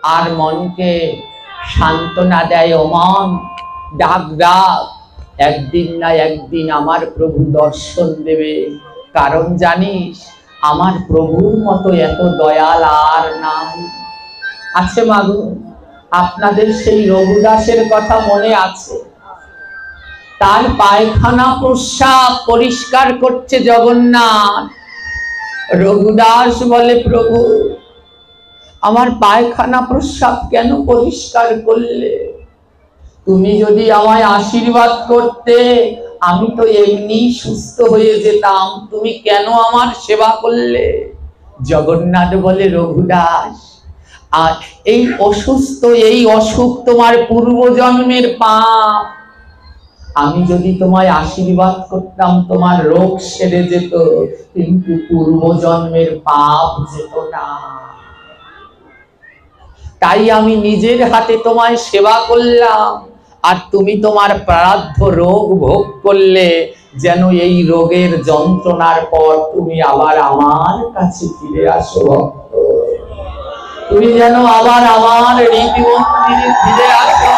আর মনকে সান্ত্বনা দেয়, ও মন ডাক ডাক, একদিন না একদিন আমার প্রভু দর্শন দেবে। কারণ জানিস, আমার প্রভুর মতো এত দয়াল আর নাই। আছে মাগো, আপনাদের সেই রঘুদাসের কথা মনে আছে? তার পায়খানা প্রস্রাব পরিষ্কার করছে জগন্নাথ। রঘুদাস বলে, প্রভু আমার পায়খানা প্রস্রাব কেন পরিষ্কার করলে? তুমি যদি আমায় আশীর্বাদ করতে, আমি তো এমনি সুস্থ হয়ে যেতাম, তুমি কেন আমার সেবা করলে? জগন্নাথ বলে, রঘুদাস, আর এই অসুস্থ, এই অসুখ তোমার পূর্বজন্মের পাপ। আমি যদি তোমায় আশীর্বাদ করতাম তোমার রোগ সেরে যেত, কিন্তু পূর্বজন্মের পাপ যেত না। তাই আমি নিজের হাতে তোমায় সেবা করলাম, আর তুমি তোমার প্রারব্ধ রোগ ভোগ করলে, যেন এই রোগের যন্ত্রণার পর তুমি আবার আমার কাছে ফিরে আসো। তুমি যেন আবার আমার হৃদয় মন্দিরে ফিরে আসো।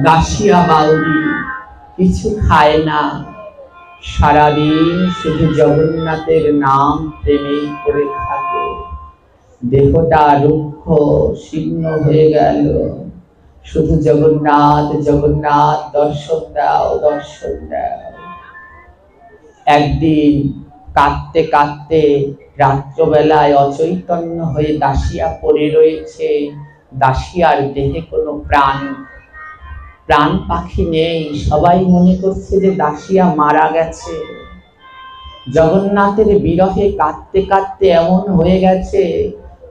দাসিয়া বাউরি কিছু খায় না, সারাদিন শুধু জগন্নাথের নাম প্রেমেই করে থাকে। দেহটা রুক্ষ শীর্ণ হয়ে গেল, শুধু জগন্নাথ জগন্নাথ, দর্শন দাও দর্শন দাও। একদিন কাঁদতে কাঁদতে রাত্রবেলায় অচৈতন্য হয়ে দাসিয়া পড়ে রয়েছে। দাসিয়ার দেহে কোনো প্রাণ পাখি নেই। সবাই মনে করছে যে দাসিয়া মারা গেছে। জগন্নাথের বিরহে কাঁদতে কাঁদতে এমন হয়ে গেছে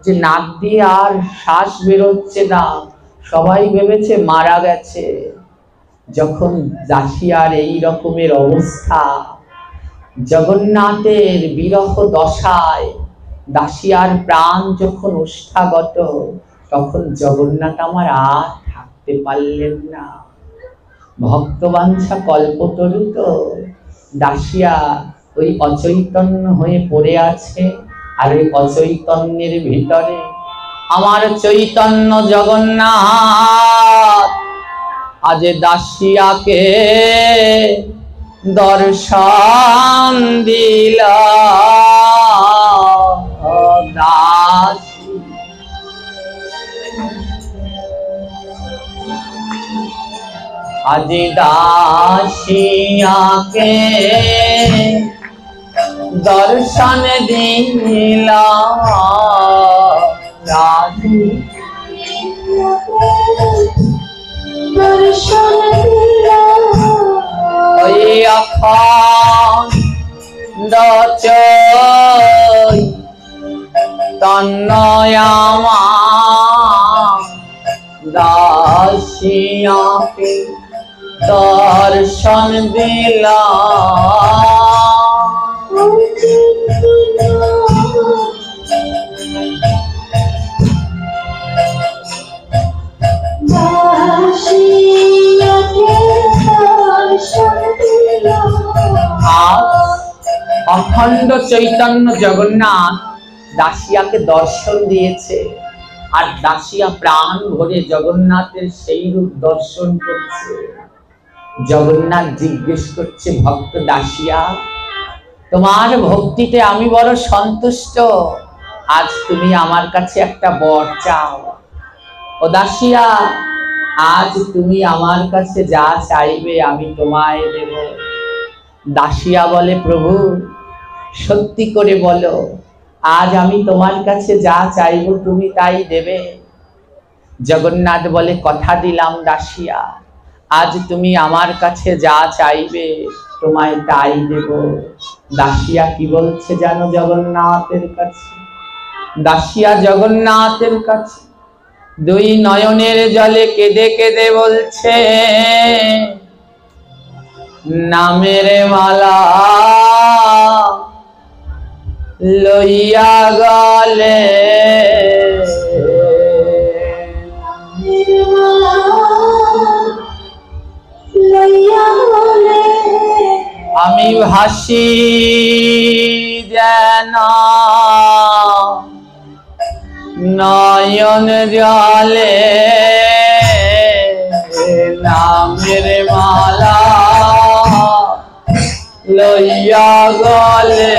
যে নাক দিয়ে আর শ্বাস বেরোচ্ছে না। সবাই ভেবেছে মারা গেছে। যখন দাসিয়ার এই রকমের অবস্থা, জগন্নাথের বিরহ দশায় দাসিয়ার প্রাণ যখন ওষ্ঠাগত, তখন জগন্নাথ আমার আর থাকতে পারলেন না। ভক্তবাঞ্ছা কল্পতরু তো, দাসিয়া ওই অচৈতন্য হয়ে পড়ে আছে। আর ওই অচৈতন্যের ভিতরে আমার চৈতন্য জগন্নাথ আজ দাসিয়াকে দর্শন দিল। দাসী আজ দাসিয়াকে দর্শন দিল। দর্শন দিল ওই অখণ্ড তন্ময়ামা দাসিয়াকে দর্শন দিল। অখণ্ড চৈতন্য জগন্নাথ দাসিয়াকে দর্শন দিয়েছে। আর দাসিয়া প্রাণ ভরে জগন্নাথের সেই রূপ দর্শন করছে। জগন্নাথ জিজ্ঞেস করছে, ভক্ত দাসিয়া, তোমার ভক্তিতে আমি বড় সন্তুষ্ট, আজ তুমি আমার কাছে একটা বর চাও। ও দাসিয়া, আজ তুমি আমার কাছে যা চাইবে আমি তোমায় দেব। দাসিয়া বলে, প্রভু সত্যি করে বলো, আজ আমি তোমার কাছে যা চাইব তুমি তাই দেবে? জগন্নাথ বলে, কথা দিলাম দাসিয়া, আজ তুমি আমার কাছে যা চাইবে তোমায় তাই দেব। দাসিয়া কি বলছে জানো জগন্নাথের কাছে? দাসিয়া জগন্নাথের কাছে দুই নয়নের জলে কেঁদে কেঁদে বলছে, নামের মালা লইয়া গলে আমি ভাসি যেন নয়ন জলে নামের মালা লইয়া গলে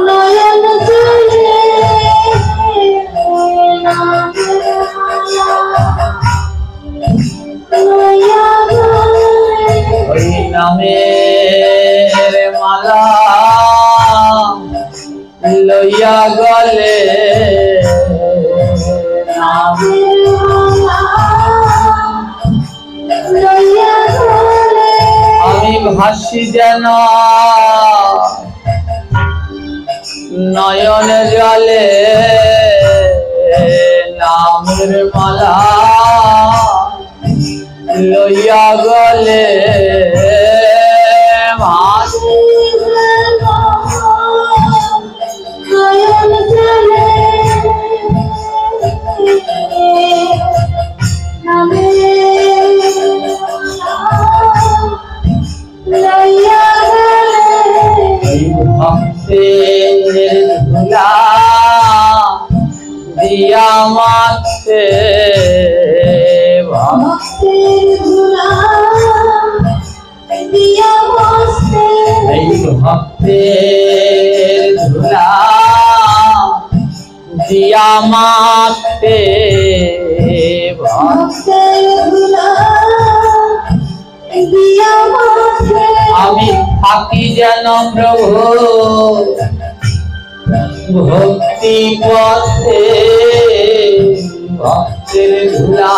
নয়ন জলে ওই নামের মালা লইয়া গলে আমি ভাসি যেন নয়ন জলে নামের মালা লইয়া গলে ভাসি নয়ন জলে ভক্তের ধুলা দিয়া মাতে ভক্তের ধুলা দিয়া বসতে এই ভক্তের ধুলা দিয়া মাতে ভক্তের ধুলা দিয়া বসতে আমি থাকি যেন প্রভু ভক্তি পথে ভক্তের ধুলা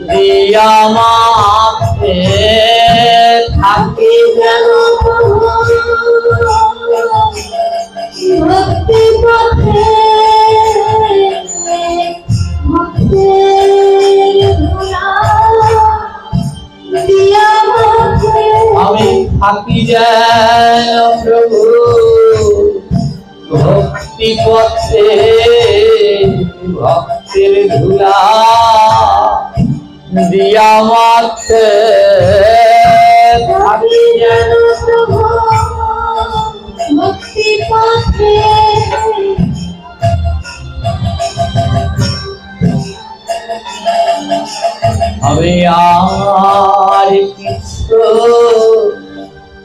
দিয়া মাতে থাকি যেন ভক্তি পথে ভক্তের ধুলা দিয়া বসতে আমি থাকি যেন প্রভু ভক্তি পথে ভক্তের ধুলা দিয়া মাতে থাকি যেন ভক্তি পথে আমি আর কিছু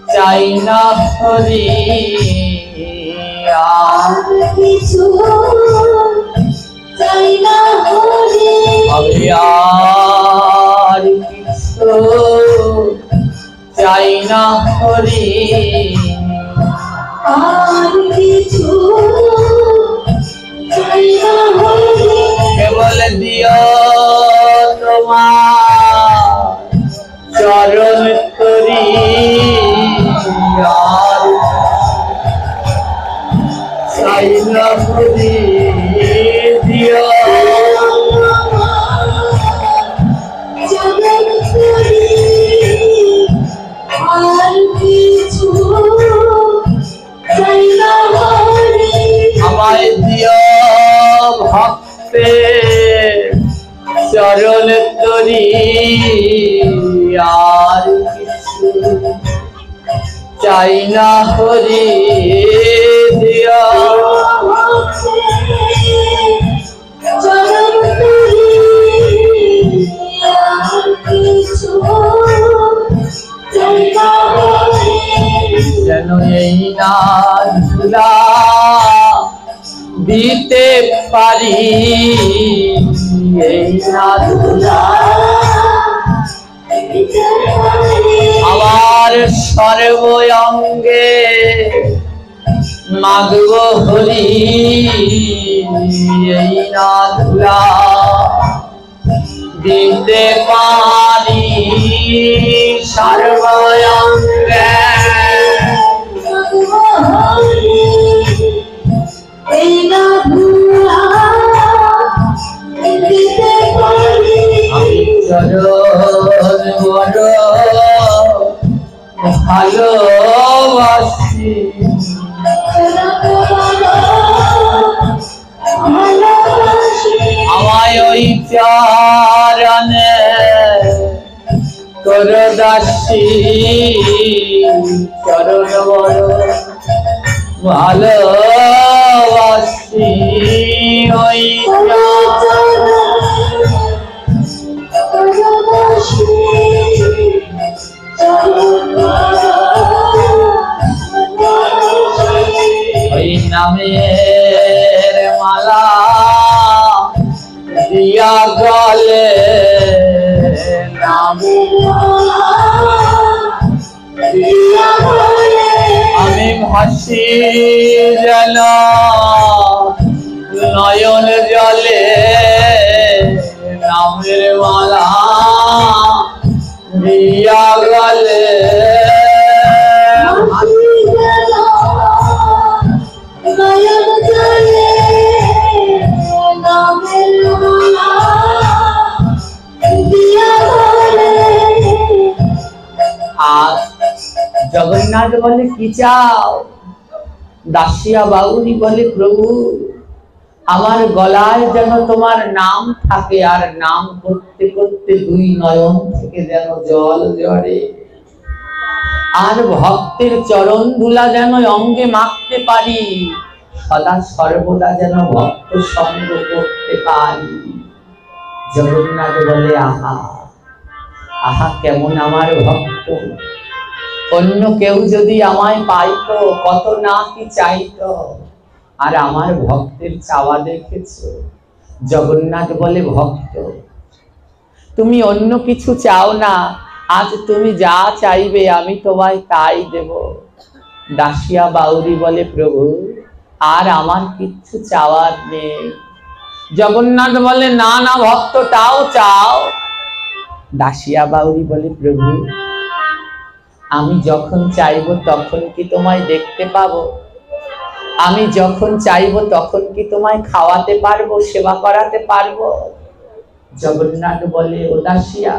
চাই না হরি আর কিছু চাই না হরি আমি আর কিছু চাই না হরি আর কিছু চাই না হরি কেবল দিও তোমার চরণ তরি আর চাই না হরি দিও জগৎ করি আর কিছু চাই না হরি আমায় দিও ভক্তে চরণ তরি আর কিছু চাই না হরি দিও চরণ তরি আর কিছু চাই না হরি যেন এই না ধুলা দিতে পারি এই না ধুলা আমার সর্ব অঙ্গে মাগব হরি এই না ধুলা দিতে পারি সর্ব অঙ্গে এই না ধুলা দিতে পারি আমি চরণ বড় ভালোবাসি ভালোবাসি আমায় ওই চরণে কর দাসী চরণ বড় ভালোবাসি ওই ওই নামের মালা দিয়া গলে আমি ভাসি যেন নয়ন জলে নামের মালা দিয়া গলে জগন্নাথ বলে কি চাও? দাসিয়া বাউরি বলে প্রভু আমার গলায় যেন তোমার নাম থাকে, আর নাম করতে করতে দুই নয়ন থেকে যেন জল ঝরে, আর ভক্তের চরণ ধুলা যেন অঙ্গে মাখতে পারি, সদা সর্বদা যেন ভক্ত সঙ্গ করতে পারি। জগন্নাথ বলে আহা আহা কেমন আমার ভক্ত, অন্য কেউ যদি আমায় পাইতো কত না কি চাইতো, আর আমার ভক্তের চাওয়া দেখেছো? জগন্নাথ বলে ভক্ত তুমি অন্য কিছু চাও না, আজ তুমি যা চাইবে আমি তোমায় তাই দেব। দাসিয়া বাউরি বলে প্রভু আর আমার কিচ্ছু চাওয়ার নেই। জগন্নাথ বলে না না ভক্ত তাও চাও। দাসিয়া বাউরি বলে প্রভু আমি যখন চাইবো তখন কি তোমায় দেখতে পাবো? আমি যখন চাইবো তখন কি তোমায় খাওয়াতে পারবো, সেবা করাতে পারবো? জগন্নাথ বলে ও দাসিয়া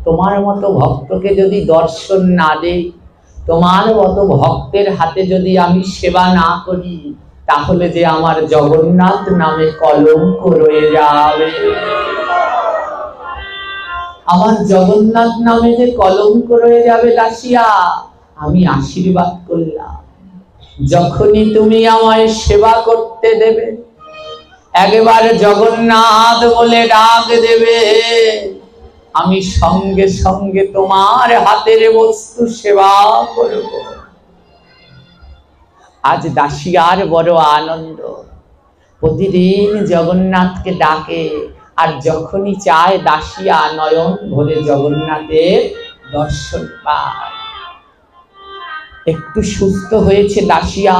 তোমার মতো ভক্তকে যদি দর্শন না দেই, তোমার মতো ভক্তের হাতে যদি আমি সেবা না করি, তাহলে যে আমার জগন্নাথ নামে কলঙ্ক রয়ে যাবে। আমার জগন্নাথ নামে যে কলঙ্ক রয়ে যাবে দাসিয়া, আমি আশীর্বাদ করলাম যখনই তুমি আমায় সেবা করতে দেবে, একবার জগন্নাথ বলে ডাক দেবে, আমি সঙ্গে সঙ্গে তোমার হাতের বস্তু সেবা করব। আজ দাসিয়ার বড় আনন্দ, প্রতিদিন জগন্নাথকে ডাকে, আর যখনই চায় দাসিয়া নয়ন ভরে জগন্নাথের দর্শন পায়। একটু সুস্থ হয়েছে দাসিয়া,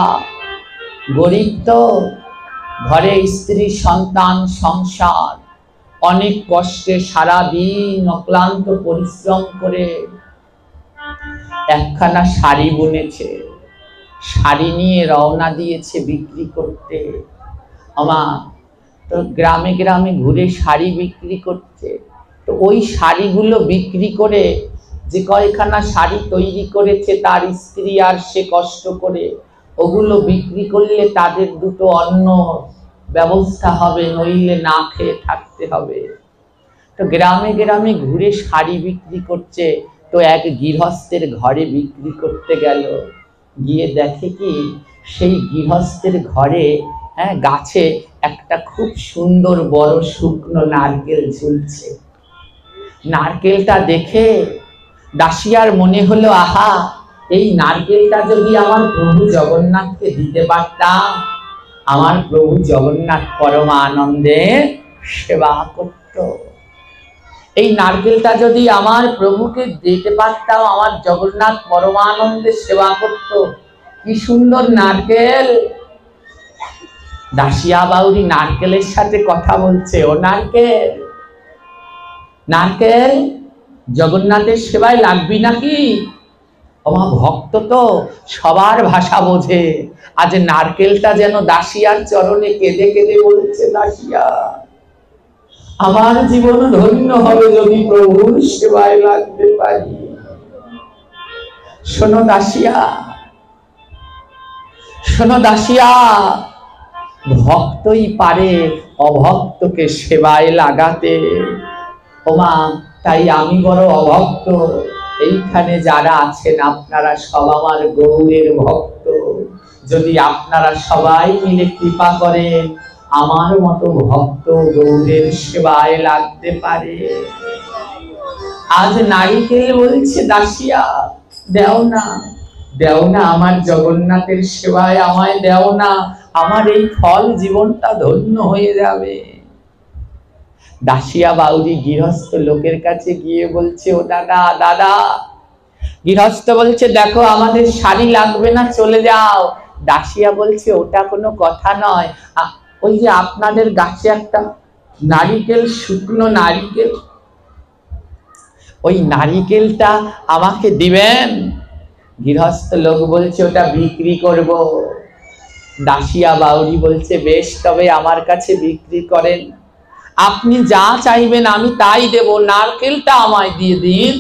গরিব তো, ঘরে স্ত্রী সন্তান সংসার, অনেক কষ্টে সারা দিন অক্লান্ত পরিশ্রম করে একখানা শাড়ি বুনেছে, শাড়ি নিয়ে রওনা দিয়েছে বিক্রি করতে। আমার তো গ্রামে গ্রামে ঘুরে শাড়ি বিক্রি করছে, তো ওই শাড়িগুলো বিক্রি করে যে কয়খানা শাড়ি তৈরি করেছে তার স্ত্রী আর সে কষ্ট করে, ওগুলো বিক্রি করলে তাদের দুটো অন্ন ব্যবস্থা হবে, নইলে না খেয়ে থাকতে হবে। তো গ্রামে গ্রামে ঘুরে শাড়ি বিক্রি করছে, তো এক গৃহস্থের ঘরে বিক্রি করতে গেল, গিয়ে দেখে কি সেই গৃহস্থের ঘরে গাছে একটা খুব সুন্দর বড় শুকনো নারকেল ঝুলছে। নারকেলটা দেখে দাসিয়ার মনে হলো আহা এই নারকেলটা যদি আমার প্রভু জগন্নাথকে দিতে পারতাম, আমার প্রভু জগন্নাথ পরম আনন্দে সেবা করত। এই নারকেলটা যদি আমার প্রভুকে দিতে পারতাম, আমার জগন্নাথ পরমানন্দে সেবা করত। কি সুন্দর নারকেল। দাসিয়া বাউরি নারকেলের সাথে কথা বলছে, ও নারকেল, নারকেল জগন্নাথের সেবায় লাগবি নাকি? আমার ভক্ত তো সবার ভাষা বোঝে। আজ নারকেলটা যেন দাসিয়ার চরণে কেঁদে কেঁদে বলছে, দাসিয়া আমার জীবন ধন্য হবে যদি প্রভুর সেবায় লাগতে পারি। শোনো দাসিয়া, শোনো দাসিয়া, ভক্তই পারে অভক্তকে সেবায় লাগাতে। ওমা, তাই আমি বড় অভক্ত, এইখানে যারা আছেন আপনারা সব আমার গৌরের ভক্ত। যদি আপনারা সবাই মিলে কৃপা করেন, আমার মতো ভক্ত গৌরের সেবায় লাগতে পারে। আজ নারিকেল বলছে দাসিয়া, দেও না, দেও না আমার জগন্নাথের সেবায়, আমায় দেও না, আমার এই ফল জীবনটা ধন্য হয়ে যাবে। দাসিয়া বাউরি গৃহস্থ লোকের কাছে গিয়ে বলছে, ও দাদা, দাদা। গৃহস্থ বলছে, দেখো আমাদের শাড়ি লাগবে না, চলে যাও। দাসিয়া বলছে, ওটা কোনো কথা নয়, ওই যে আপনাদের গাছে একটা নারিকেল, শুকনো নারিকেল, ওই নারিকেলটা আমাকে দিবেন। গৃহস্থ লোক বলছে, ওটা বিক্রি করব। দাসিয়া বাউরি বলছে, বেশ, তবে আমার কাছে বিক্রি করেন, আপনি যা চাইবেন আমি তাই দেব, নারকেলটা আমায় দিয়ে দিন।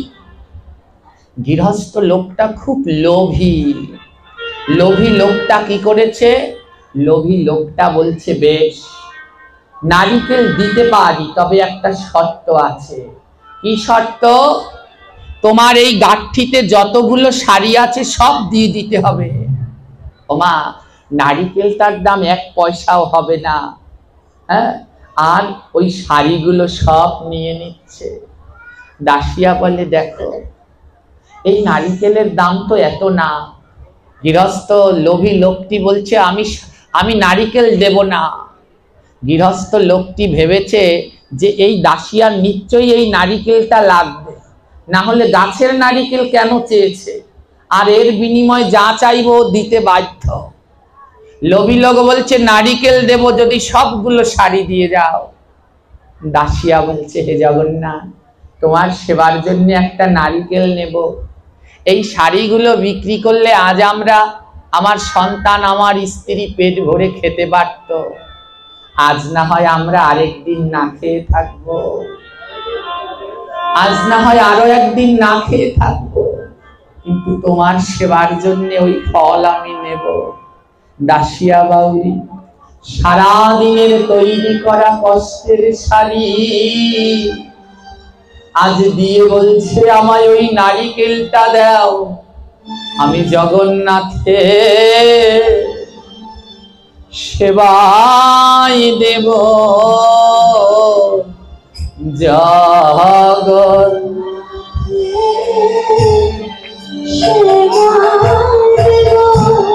গৃহস্থ লোকটা খুব লোভী। লোভী লোকটা কি করেছে? লোভী লোকটা বলছে, বেশ, নারকেল দিতে পারি, তবে একটা শর্ত আছে। কি শর্ত? তোমার এই গাঁঠিতে যতগুলো শাড়ি আছে সব দিয়ে দিতে হবে। ওমা, নারিকেলটার দাম 1 পয়সাও হবে না। হ্যাঁ, আর ওই শাড়িগুলো সব নিয়ে নিচ্ছে। দাসিয়া বলে, দেখো এই নারিকেলের দাম তো এত না। গৃহস্থ লোভী লোকটি বলছে, আমি নারিকেল দেব না। গৃহস্থ লোকটি ভেবেছে যে এই দাসিয়ার নিশ্চয়ই এই নারিকেলটা লাগবে, না হলে গাছের নারিকেল কেন চেয়েছে, আর এর বিনিময়ে যা চাইবো দিতে বাধ্য। লোভী লোক বলছে, নারিকেল দেব যদি সবগুলো শাড়ি দিয়ে যাও। দাসিয়া বলছে, হে জগন্নাথ, তোমার সেবার জন্য একটা নারিকেল নেব, এই শাড়িগুলো বিক্রি করলে আজ আমরা, আমার সন্তান, আমার স্ত্রী পেট ভরে খেতে পারত, আজ না হয় আমরা আরেকদিন না খেয়ে থাকবো, আজ না হয় আরো একদিন না খেয়ে থাকবো, কিন্তু তোমার সেবার জন্য ওই ফল আমি নেব। দাসিয়া বাউরি সারাদিনের তৈরি করা কষ্টের শাড়ি আজ দিয়ে বলছে, আমায় ওই নারিকেলটা দাও, আমি জগন্নাথে সেবায় দেব। জগৎ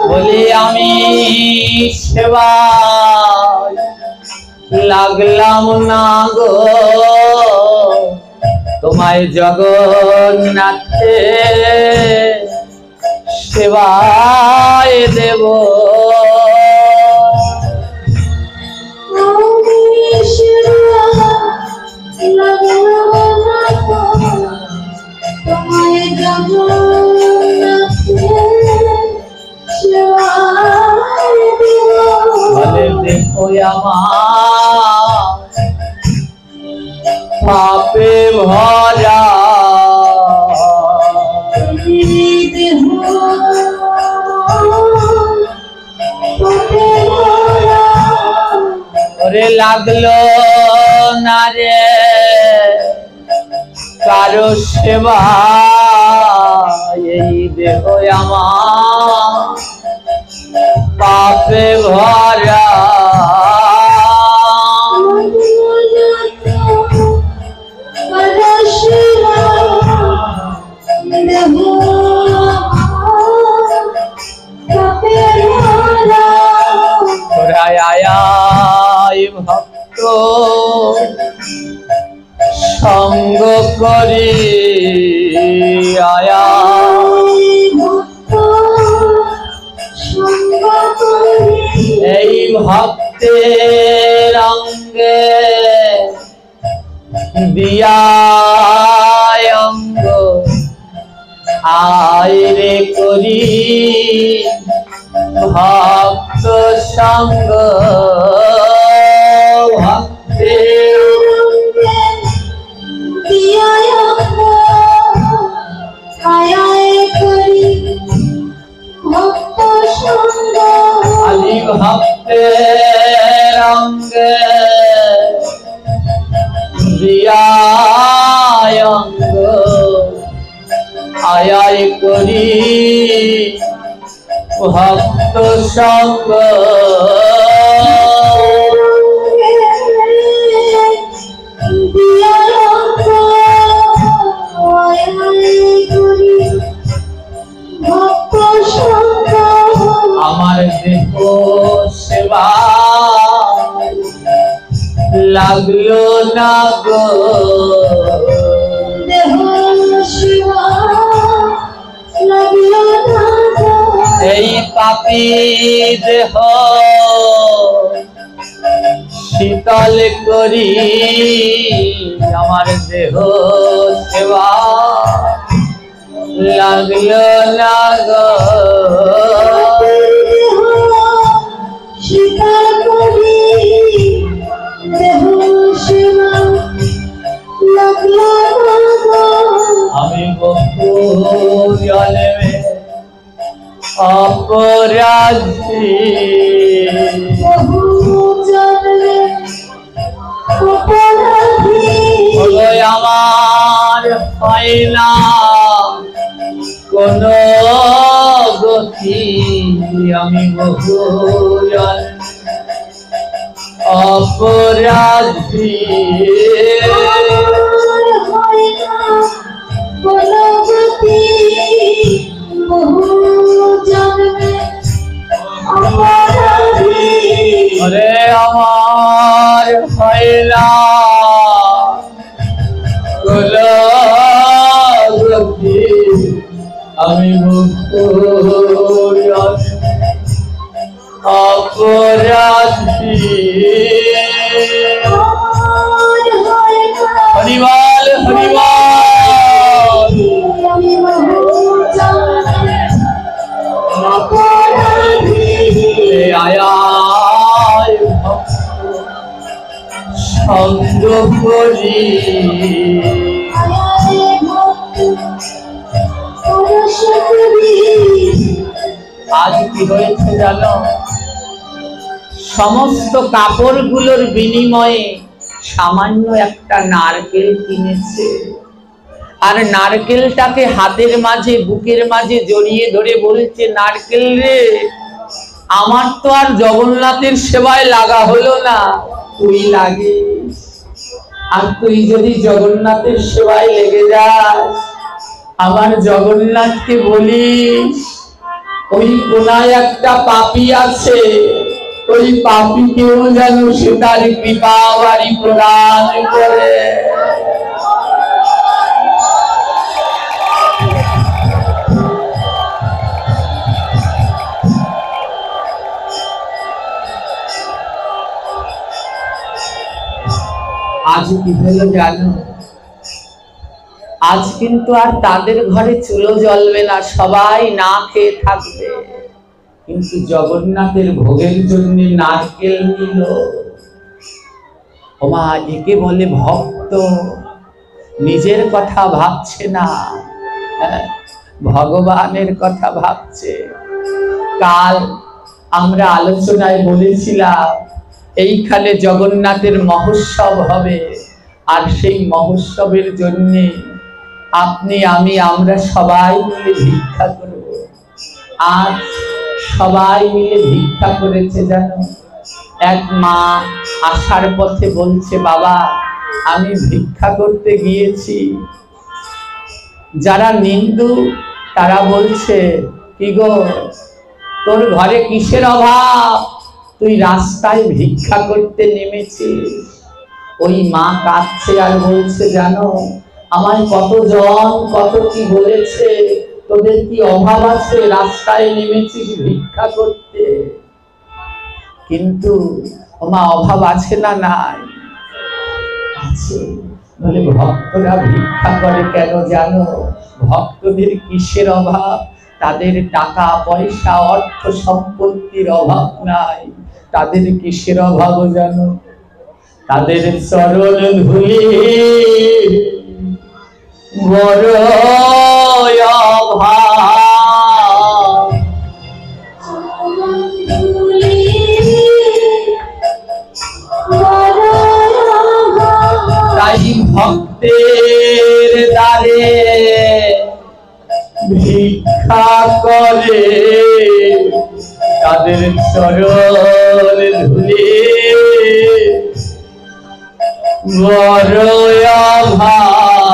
বলে আমি সেবায় লাগলাম না গো, তোমায় জগন্নাথে সেবায় দেব। বলে, দেখো আমার পাপে ভরা ওরে লাগলো না রে কারো সেবা, এই দেহ আমার পাপে ভরা। ভক্ত সঙ্গ করি আয়া, এই ভক্তের অঙ্গে দিয়া অঙ্গ আয় রে করি ভক্ত সঙ্গ। ভক্তের আলি ভক্তের অঙ্গে দিয়ায় অঙ্গ আয় আয় করি ভক্ত সঙ্গ আমার দেহ সেবা লাগলো না গো এই পাপী দেহ শীতল করি আমার দেহ সেবা লাগলো না গো আমি বহু জন্মে অপরাধী আমার হয় না কোন গতি আমি বহু অপরাধী ওরে আমার হয় না কোন গতি আমি বহু অপরাধী হরিবল হরিবল আয় সঙ্গ করি আজ কি হয়েছে জানো সমস্ত কাপড়গুলোর বিনিময়ে সামান্য একটা নারকেল কিনেছে আর নারকেলটাকে হাতের মাঝে বুকের মাঝে জড়িয়ে ধরে বলছে নারকেল রে আমার তো আর জগন্নাথের সেবায় লাগা হলো না তুই লাগিস আর তুই যদি জগন্নাথের সেবায় লেগে যাস আমার জগন্নাথকে বলিস ওই কোনায় একটা পাপী আছে ওই পাপীকেও যেন সে তার কৃপা বাড়ি প্রদান করে আজ কি হলো জানো আজ কিন্তু আর তাদের ঘরে চুলো জ্বলবে না সবাই না খেয়ে থাকবে কিন্তু জগন্নাথের ভোগের জন্য নারকেল নিল ওমা একে বলে ভক্ত নিজের কথা ভাবছে না ভগবানের কথা ভাবছে কাল আমরা আলোচনায় বলেছিলাম এইখানে জগন্নাথের মহোৎসব হবে আর সেই মহোৎসবের জন্য আপনি আমি আমরা সবাই মিলে ভিক্ষা করব আজ সবাই মিলে ভিক্ষা করেছে জানো এক মা আসার পথে বলছে বাবা আমি ভিক্ষা করতে গিয়েছি যারা নিন্দু তারা বলছে কি গো তোর ঘরে কিসের অভাব তুই রাস্তায় ভিক্ষা করতে নেমেছিস ওই মা কাঁদছে আর বলছে জানো আমায় কতজন কত কি বলেছে তোদের কি অভাব আছে রাস্তায় নেমেছিস ভিক্ষা করতে কিন্তু ওমা অভাব আছে না নাই আছে বলে ভক্তরা ভিক্ষা করে কেন জানো ভক্তদের কিসের অভাব তাদের টাকা পয়সা অর্থ সম্পত্তির অভাব নাই তাদের কিসের অভাব জানো তাদের চরণ ধুলি বড় অভাব চরণ ধুলি বড় অভাব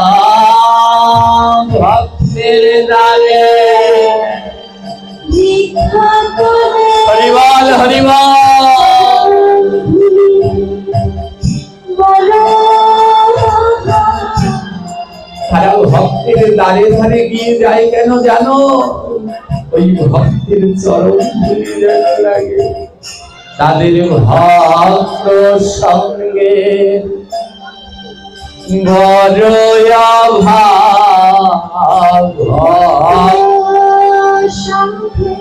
ভক্তের দ্বারে। ভিক্ষা করে হরিবল হরিবল। বড় তারা ভক্তের দ্বারে ধারে গিয়ে যায় কেন জানো? ওই ভক্তের চরণ ধুলি যেন লাগে। তাদের ভক্ত সঙ্গে বড় অভাব সঙ্গে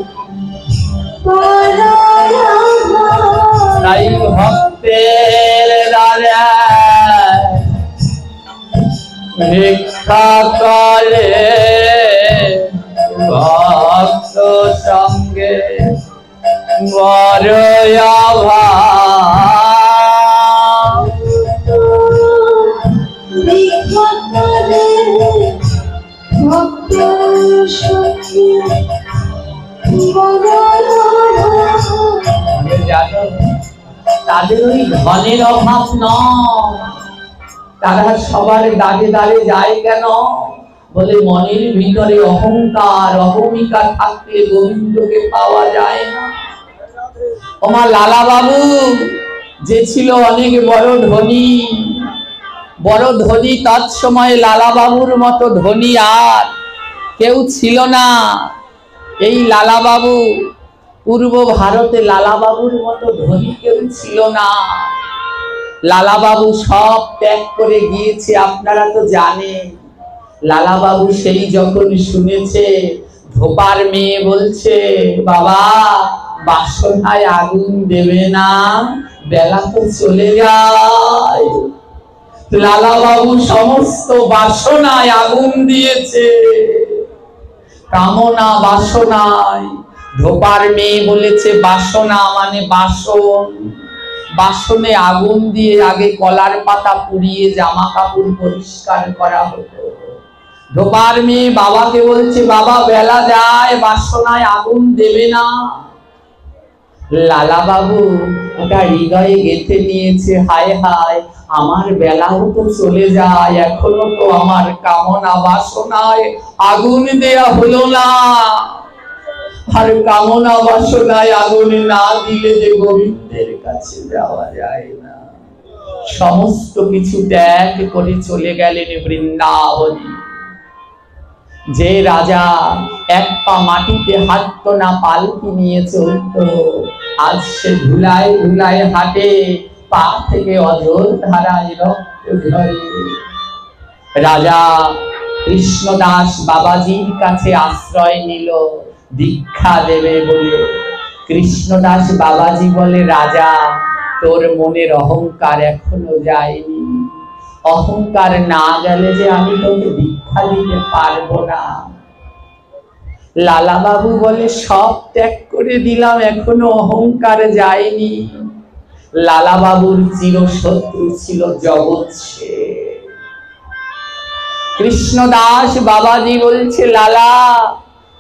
বড় তাই ভক্তের দ্বারে ভিক্ষা করে ভক্ত সঙ্গে বড় অভাব। ভিক্ষা করে ভক্ত সঙ্গে বড় জানো তাদের ওই ধনের অভাব নয়। তারা সবার দাঁড়ে দাঁড়ে যায় কেন? বলে মনের ভিতরে অহংকার অহমিকা থাকলে গোবিন্দকে পাওয়া যায় না। ওমা লালা বাবু যে ছিল অনেক বড় ধনী তৎসময়ে লালা বাবুর মতো ধনী আর কেউ ছিল না। এই লালা বাবু পূর্ব ভারতে লালা বাবুর মতো ধনী কেউ ছিল না। লালা বাবু সব ত্যাগ করে গিয়েছে, আপনারা তো জানেন। লালা বাবু সেই যখন শুনেছে ধোপার মেয়ে বলছে বাবা বাসনায় আগুন দেবে না, বেলা তো চলে যায়। লালা বাবু সমস্ত বাসনায় আগুন দিয়েছে, কামনা বাসনায়। ধোপার মেয়ে বলেছে বাসনা মানে বাসন, বাসনে আগুন দিয়ে আগে কলার পাতা পুড়িয়ে জামা কাপড় পরিষ্কার করা হতো। ধোপার মেয়ে বাবাকে বলছে বাবা বেলা যায়, বাসনায় আগুন দেবে না। লালা বাবু ওটা হৃদয়ে গেঁথে নিয়েছে, হায় হায় আমার বেলাও তো চলে যায়, এখনো তো আমার কামনা বাসনায় আগুন দেয়া হলো না। আর কামনা বাসনায় আগুন না দিলে যে গোবিন্দের কাছে যাওয়া যায় না। সমস্ত কিছু ত্যাগ করে চলে গেলেন বৃন্দাবনে। যে রাজা এক পা মাটিতে হাঁটতো না, পালকি নিয়ে চলতো, আজ সে ধুলায় ধুলায় হাঁটে, পা থেকে অঝোর ধারায় রক্ত ঝরে। রাজা কৃষ্ণদাস বাবাজির কাছে আশ্রয় নিল দীক্ষা দেবে বলে। কৃষ্ণদাস বাবাজি বলে রাজা তোর মনের অহংকার এখনো যায়নি, অহংকার না গেলে যে আমি তোকে দীক্ষা দিতে পারবো না। লালা বাবু বলে সব ত্যাগ করে দিলাম, এখনো অহংকার যায়নি। লালা বাবুর চিরশত্রু ছিল জগৎ সেন। কৃষ্ণদাস বাবাজি বলছে লালা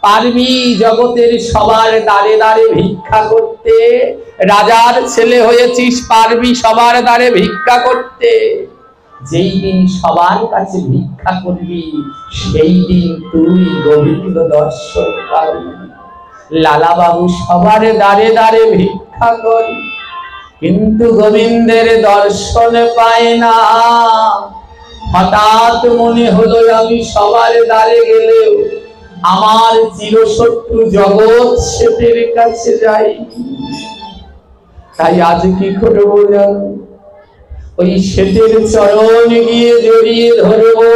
পারবি জগতের সবার দ্বারে দ্বারে ভিক্ষা করতে? রাজার ছেলে হয়েছিস, পারবি সবার দ্বারে ভিক্ষা করতে? যেই দিন সবার কাছে ভিক্ষা করবি সেই দিন তুই গোবিন্দ দর্শন পাবি। লালা বাবু সবার দ্বারে দ্বারে ভিক্ষা করে কিন্তু গোবিন্দের দর্শন পায় না। হঠাৎ মনে হলো আমি সবার দ্বারে গেলেও আমার চিরশত্রু জগৎ সেনের কাছে যাই, তাই আজ কি করবো জানো? ওই সেনের চরণ গিয়ে জড়িয়ে ধরবো।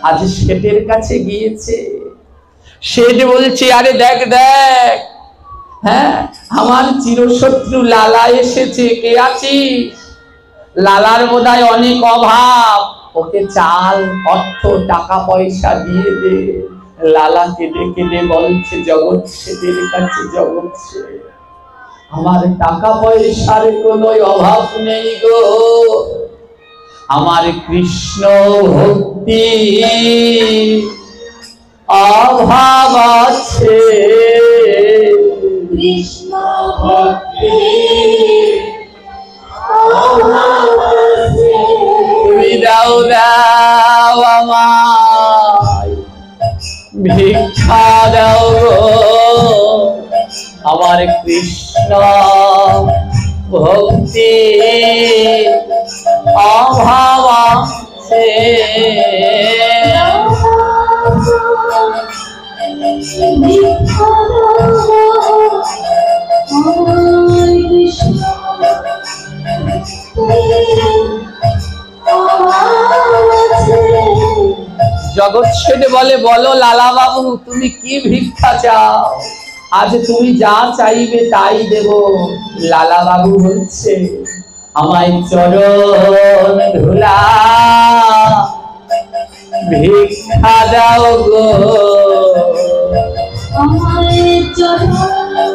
আজ সেনের কাছে গিয়েছে, সেন বলছে আরে দেখ দেখ, হ্যাঁ আমার চিরশত্রু লালা এসেছে, কে আছিস? লালার বোধহয় অনেক অভাব, ওকে চাল অর্থ টাকা পয়সা দিয়ে দে। লালা কেঁদে কেঁদে বলছে জগৎ সেনের কাছে, জগৎ সেন আমার টাকা পয়সার কোনো অভাব নেই গো, আমার কৃষ্ণ ভক্তি অভাব আছে। কৃষ্ণ ভক্তি তুমি দাও দাও আমায় ভিক্ষা দাও গো আমার কৃষ্ণ ভক্তি অভাব আছে জগৎ ছেড়ে বলে বলো লালা বাবু তুমি কি ভিক্ষা চাও আজ তুমি যা চাইবে তাই দেব লালা বাবু বলছে আমায় চরণ ধুলা ভিক্ষা দাও গো আমায় চরণ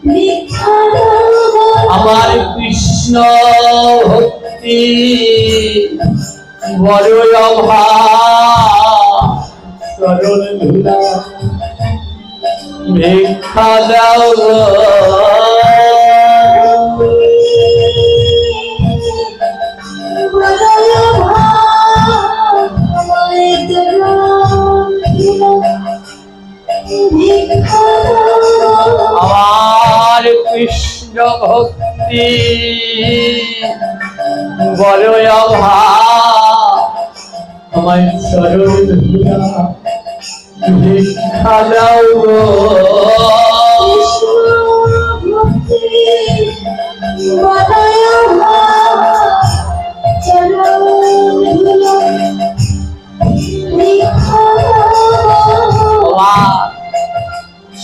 ভিক্ষা দাও গো আমার কৃষ্ণ ভক্তি বড় অভাব চরণ ধুলা ভিক্ষা দাও গো আমার কৃষ্ণ ভক্তি বড় অভাব আমার চরণ ধুলা ভিক্ষা দাও গো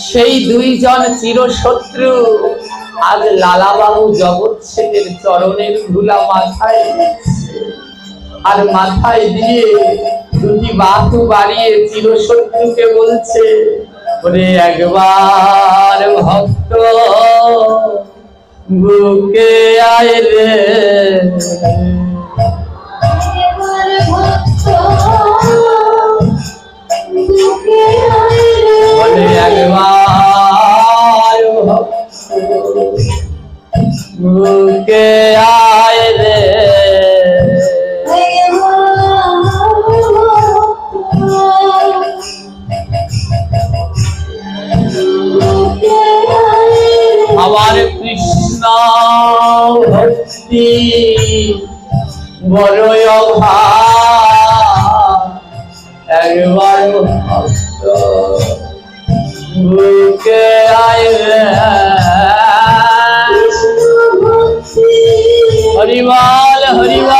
সেই দুইজন চিরশত্রু আজ লালাবাবু জগৎ সেনের চরণের ধুলা মাথায় আর মাথায় দিয়ে দুটি বাহু বাড়িয়ে চিরশত্রুকে বলছে ওরে একবার ভক্ত বুকে আয় রে বলে একবার বুকে আয় রে আমার কৃষ্ণ ভক্তি বড় অভাব একবার ভক্ত বুকে আয় রে হরিবল হরিবল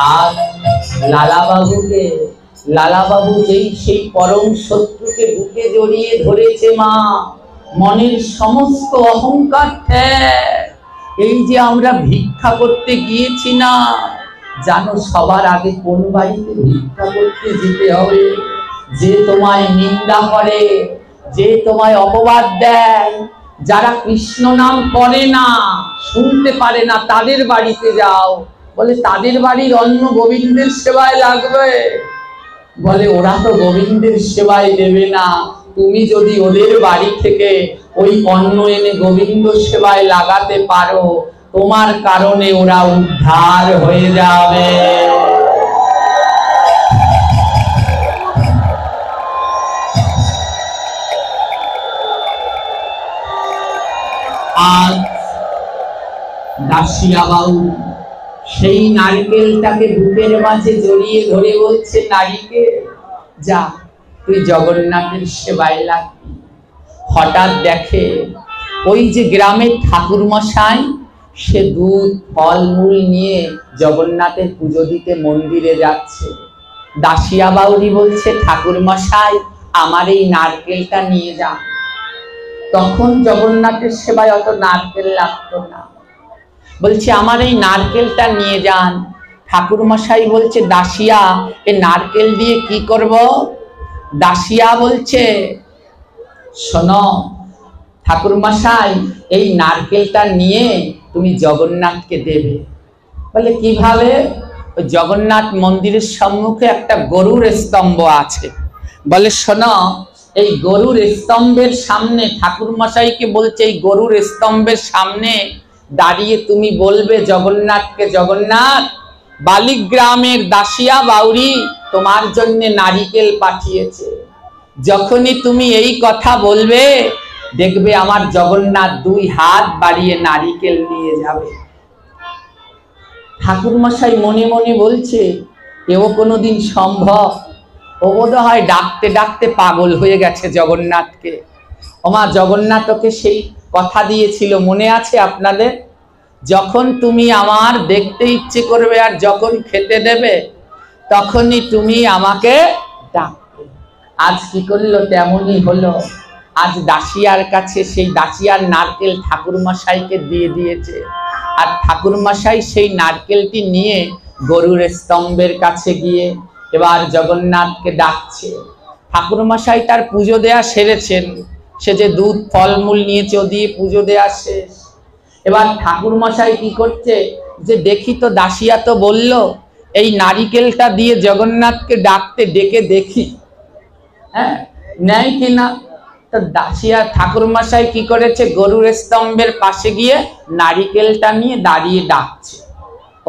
আর লালাবাবু যেই সেই পরম শত্রুকে বুকে জড়িয়ে ধরেছে মা মনের সমস্ত অহংকার ত্যাগ এই যে আমরা ভিক্ষা করতে গিয়েছি না জানো সবার আগে কোন বাড়িতে ভিক্ষা করতে যেতে হবে যে তোমায় নিন্দা করে যে তোমায় অপবাদ দেয় যারা কৃষ্ণ নাম করে না শুনতে পারে না তাদের বাড়িতে যাও বলে তাদের বাড়ির অন্ন গোবিন্দের সেবায় লাগবে বলে ওরা তো গোবিন্দের সেবায় দেবে না তুমি যদি ওদের বাড়ি থেকে ওই অন্ন এনে গোবিন্দ সেবায় লাগাতে পারো তোমার কারণে ওরা উদ্ধার হয়ে যাবে আজ দাসিয়া বাবু সেই নারকেলটাকে বুকের মাঝে জড়িয়ে ধরে বলছে নারীকে যা তুই জগন্নাথের সেবায় লাগবি হঠাৎ দেখে ওই যে গ্রামের ঠাকুর মশাই সে দুধ ফলমূল নিয়ে জগন্নাথের পুজো দিতে মন্দিরে যাচ্ছে দাসিয়া বাউরি বলছে ঠাকুর মশাই আমার এই নারকেলটা নিয়ে যা তখন জগন্নাথের সেবায় অত নারকেল লাগতো না বলছে আমার এই নারকেলটা নিয়ে যান ঠাকুর মশাই বলছে দাসিয়া এই নারকেল দিয়ে কি করব দাসিয়া বলছে শোনো ঠাকুর মশাই এই নারকেলটা নিয়ে তুমি জগন্নাথকে দেবে। বলে কিভাবে? ওই জগন্নাথ মন্দিরের সম্মুখে একটা গরুর স্তম্ভ আছে। বলে শোনো, এই গরুর স্তম্ভের সামনে ঠাকুর মশাইকে বলছে, এই গরুর স্তম্ভের সামনে দাঁড়িয়ে তুমি বলবে জগন্নাথকে, জগন্নাথ, বালিগ্রামের দাসিয়া বাউরি তোমার জন্য নারিকেল পাঠিয়েছে। যখনই তুমি এই কথা বলবে, দেখবে আমার জগন্নাথ দুই হাত বাড়িয়ে নারিকেল নিয়ে যাবে। ঠাকুর মশাই মনে মনে বলছে, এও কোনোদিন সম্ভব? ও বোধ হয় ডাকতে ডাকতে পাগল হয়ে গেছে জগন্নাথকে। ওমা, জগন্নাথ ওকে সেই কথা দিয়েছিল, মনে আছে আপনাদের? যখন তুমি আমার দেখতে ইচ্ছে করবে আর যখন খেতে দেবে, তখনই তুমি আমাকে ডাকবে। আজ কি করলো? তেমনই হলো। আজ দাসিয়ার কাছে সেই দাসিয়ার নারকেল ঠাকুর মশাইকে দিয়ে দিয়েছে, আর ঠাকুর মশাই সেই নারকেলটি নিয়ে গরুর স্তম্ভের কাছে গিয়ে এবার জগন্নাথকে ডাকছে। ঠাকুর মশাই তার পুজো দেয়া সেরেছেন, সে যে দুধ ফলমূল নিয়েছে ও দিয়ে পুজো দেয়া শেষ। এবার ঠাকুর মশাই কি করছে, যে দেখি তো দাসিয়া তো বলল এই নারিকেলটা দিয়ে জগন্নাথকে ডাকতে, ডেকে দেখি হ্যাঁ নেয় কিনা। তো দাসিয়া ঠাকুর মশাই কি করেছে, গরুর স্তম্ভের পাশে গিয়ে নারিকেলটা নিয়ে দাঁড়িয়ে ডাকছে,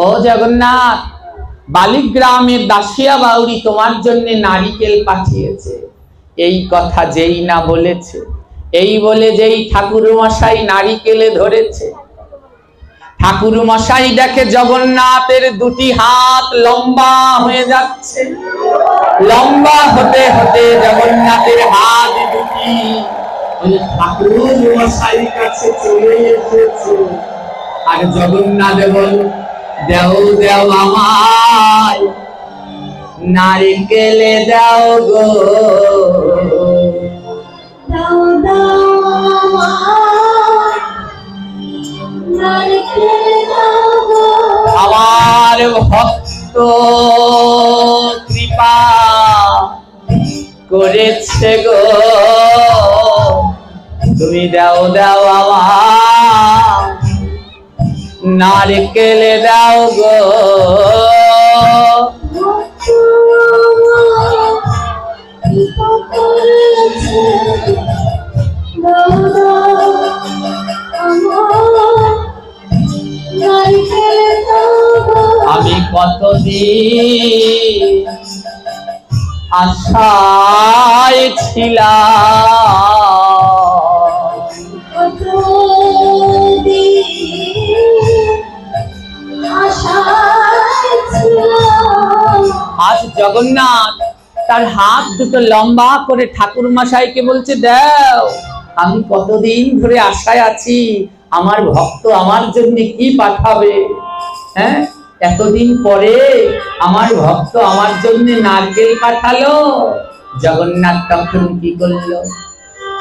ও জগন্নাথ, বালিগ্রামের দাসিয়া বাউরি তোমার জন্য নারিকেল পাঠিয়েছে। এই কথা যেই না বলেছে, এই বলে যেই ঠাকুর মশাই নারিকেলে ধরেছে, ঠাকুর মশাই দেখে জগন্নাথের দুটি হাত লম্বা হয়ে যাচ্ছে। লম্বা হতে হতে জগন্নাথের হাত দুটি ওই ঠাকুর মশাই কাছে চলে এসেছে। আর জগন্নাথ বল, দেও দেও আমায় নারিকেলে দাও গো, দাও দাও আমায় নারকেল দাও গো। আমার ভক্ত কৃপা করেছে গো, তুমি দাও দাও আমায় নারকেলে দাও গো। আমি কতদিন আশায় ছিলাম, আজ জগন্নাথ তার হাত দুটো লম্বা করে ঠাকুর মশাইকে বলছে, দাও, আমি কতদিন ধরে আশায় আছি, আমার ভক্ত আমার জন্য কি পাঠাবে। হ্যাঁ, এতদিন পরে আমার ভক্ত আমার জন্য নারকেল পাঠালো। জগন্নাথ তখন কি করলো,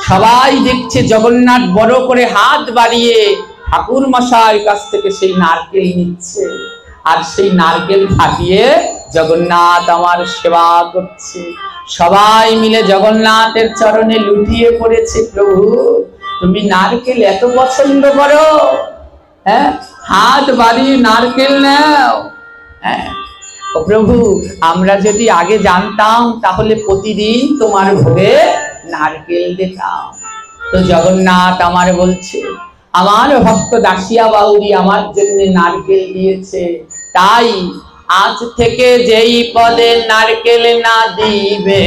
সবাই দেখছে জগন্নাথ বড় করে হাত বাড়িয়ে ঠাকুর মশাইয়ের কাছ থেকে সেই নারকেল নিচ্ছে, আর সেই নারকেল ফাটিয়ে জগন্নাথ আমার সেবা করছে। সবাই মিলে জগন্নাথের চরণে লুটিয়ে পড়েছে, প্রভু তুমি নারকেল এত পছন্দ করো, হ্যাঁ, হাত বাড়িয়ে নারকেল নাও। হ্যাঁ, ও প্রভু, আমরা যদি আগে জানতাম তাহলে প্রতিদিন তোমার ভোগে নারকেল দিতাম। তো জগন্নাথ আমার বলছে, আমার ভক্ত দাসিয়া বাউরি আমার জন্য নারকেল দিয়েছে, তাই আজ থেকে যেই পদে নারকেল না দিবে,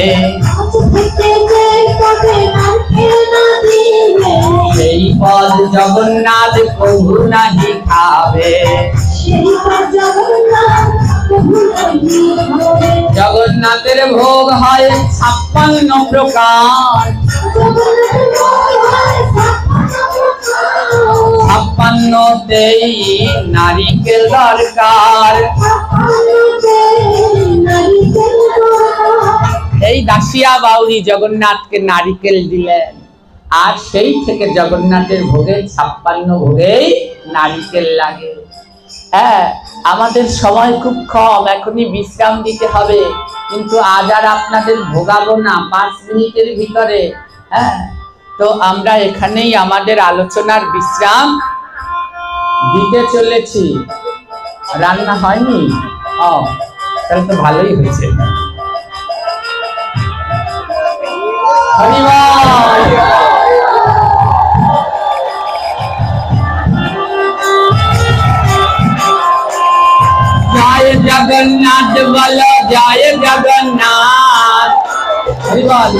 সেই পদ জগন্নাথ প্রভু নাহি খাবে। জগন্নাথের ভোগ হয় 56 প্রকার, 56তেই নারিকেল দরকার। এই দাসিয়া বাউরি জগন্নাথকে নারিকেল দিলেন, আর সেই থেকে জগন্নাথের ভোগে 56 ভোগেই নারিকেল লাগে। হ্যাঁ, আমাদের সময় খুব কম, এখনই বিশ্রাম দিতে হবে, কিন্তু আজ আর আপনাদের ভোগাবো না 5 মিনিটের ভিতরে। হ্যাঁ, তো আমরা এখানেই আমাদের আলোচনার বিশ্রাম দিতে চলেছি, রান্না হয়নি? ও, তাহলে তো ভালোই হয়েছে। হরি বল। জয় জগন্নাথ বলো, জয় জগন্নাথ। হরি বল।